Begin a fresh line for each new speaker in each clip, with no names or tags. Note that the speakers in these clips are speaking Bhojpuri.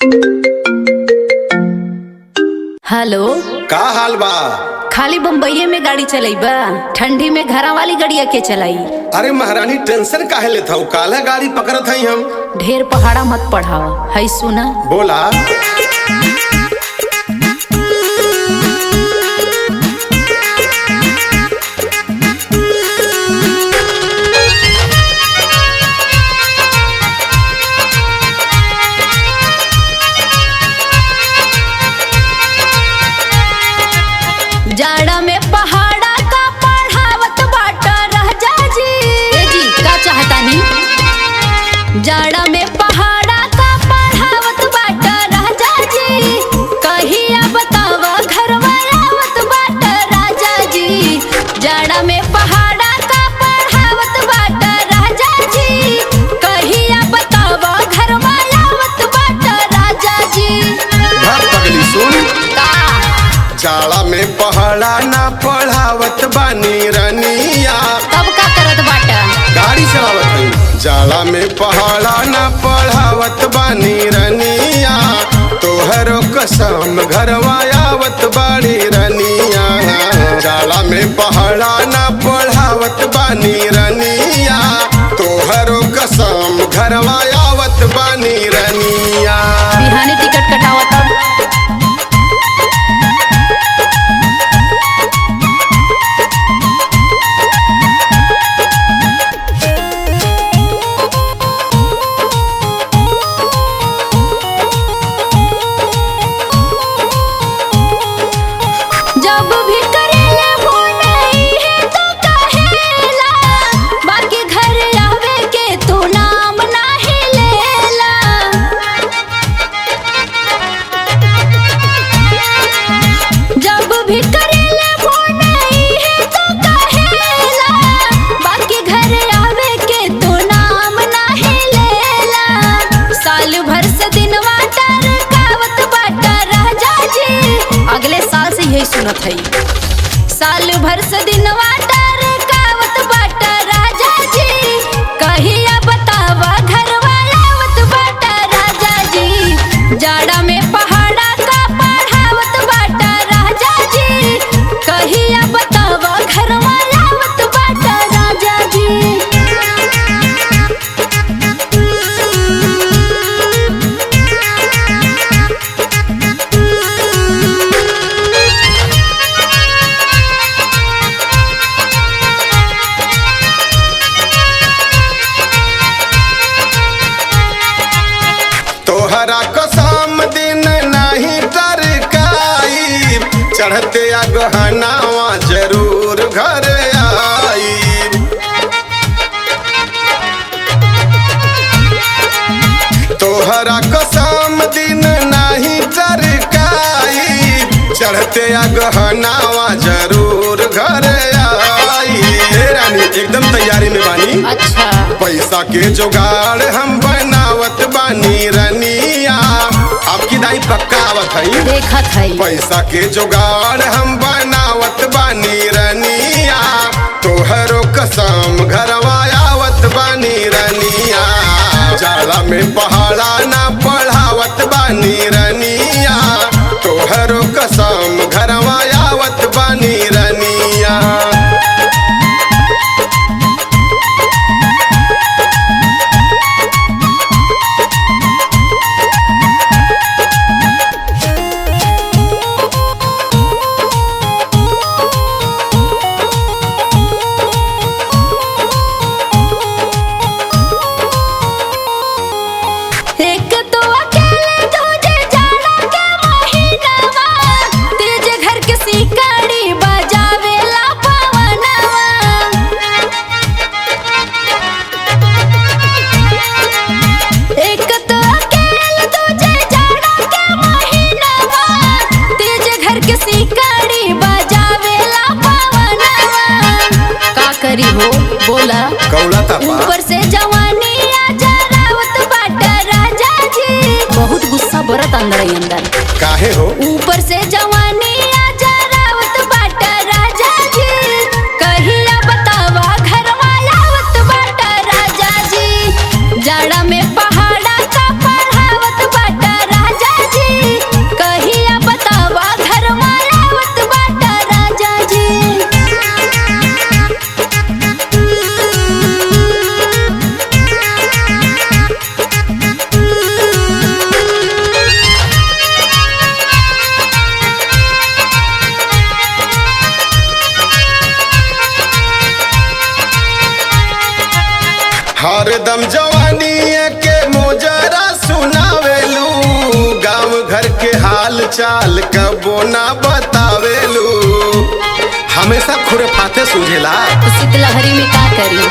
हेलो,
का हाल बा?
खाली बम्बईये में गाड़ी चलाइबा? ठंडी में घरा वाली गाड़िया के चलाई?
अरे महारानी टेंशन काहे लेत हऊ? काला गाड़ी पकड़त हई हम।
ढेर पहाड़ा मत पढ़ावा, है सुना।
बोला।
जाड़ा में पहाड़ा का पढ़ावत बाटा राजा जी। ए जी का चाहतानी? जाड़ा में पहाड़ा का पढ़ावत बाटा राजा जी। कहिया बतावा घरवा आवत बाटा राजा जी। जाड़ा में पहाड़ा का पढ़ावत बाटा राजा जी। कहिया बतावा घरवा आवत बाटा राजा जी।
भाग पगली सुन। जाड़ा में पहाड़ा ना पढ़ावत बानी रनिया।
तब का करत बाटा?
गाड़ी चलावत हई। जाड़ा में पहाड़ा ना पढ़ावत बानी रनिया। तोहरो कसम घरवा आवत बाड़ी रनिया। जाड़ा में पहाड़ा ना पढ़ावत बानी रनिया। तोहरो कसम घरवा आवत बानी रनिया।
बिहानी टिकट कटावा तब। जब भी करेले फोन है तो कहेला, बाकी घर आवे के तू नाम नाही लेला। जब भी करेले फोन है तो कहेला, बाकी घर आवे के तू नाम नाही लेला। साल भर से दिनवा टरकावत बाटा राजा जी। अगले साल से यही सुनत है। साल भर से दिनवा टरकावत बाटा राजा जी। कहिया बतावा घरवा आवत बाटा राजा जी। जाड़ा में पहाड़ा का पढ़ावत बाटा राजा जी। कहिया बतावा घरवा आवत बाटा राजा जी।
तोहरा कसम दिन नहीं टरकाई। चढ़ते गहनावा जरूर घर आई। तोहरा कसम दिन नहीं टरकाई। चढ़ते गहनावा जरूर घर आई। हे रानी एकदम तैयारी में बानी।
अच्छा,
पैसा के जुगाड़ हम बनावत बानी रनिया। आपकी दाई पक्का आवत हई।
देखत है।
पैसा के जुगाड़ हम बनावत बानी रनिया। तोहरो कसम घरवा आवत बानी रनिया। जाड़ा में पहाड़ा ना पढ़ावत बानी रनिया। तोहरो कसम घरवा आवत बानी रनिया।
एक तो अकेले तुझे जाड़ा के महीनावा। तेज घर के सिकड़ी बजावेला पवनवा। एक तो अकेले तुझे जाड़ा के महीनावा। तेज घर के सिकड़ी बजावेला पवनवा। का करी हो बोला?
कौला तपा।
ऊपर से जवानी आजा रावत बाटा राजा जी। बहुत गुस्सा बरत अंदर ही अंदर।
काहे हो?
ऊपर से जवानी आजा रावत बाटा राजा जी। कहिया बतावा घरवा आवत बाटा राजा जी। जाड़ा में पहाड़ा का पढ़ावत बाटा राजा
हरदम जवानी के मोजरा सुनावेलू, गांव घर के हाल चाल कबो ना बतावेलू। हमेशा खुरफाते सूझेला,
शीतलहरी में का करी।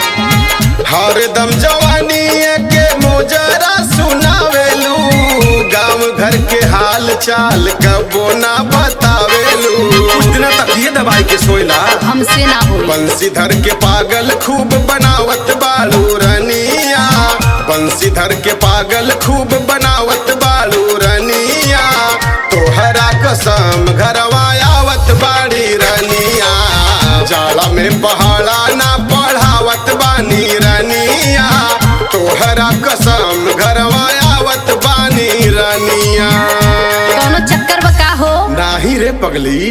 हरदम जवानी के मोजरा सुनावेलू, गांव घर के हाल चाल कबो ना बतावेलू। कुछ दिन तक ये दवाई के सोइला,
हमसे ना होई।
बंसीधर के पागल खूब बनावत बालू रनिया, बंसीधर के पागल खूब बनावत बालू रनिया। तोहरा कसम घरवा आवत बाड़ी रनिया, जाला में पहाड़ा ना पढ़ावत बानी रनिया। तोहरा कसम घरवा आवत बानी रनिया।
कौनो चक्कर बका हो?
नाही रे पगली।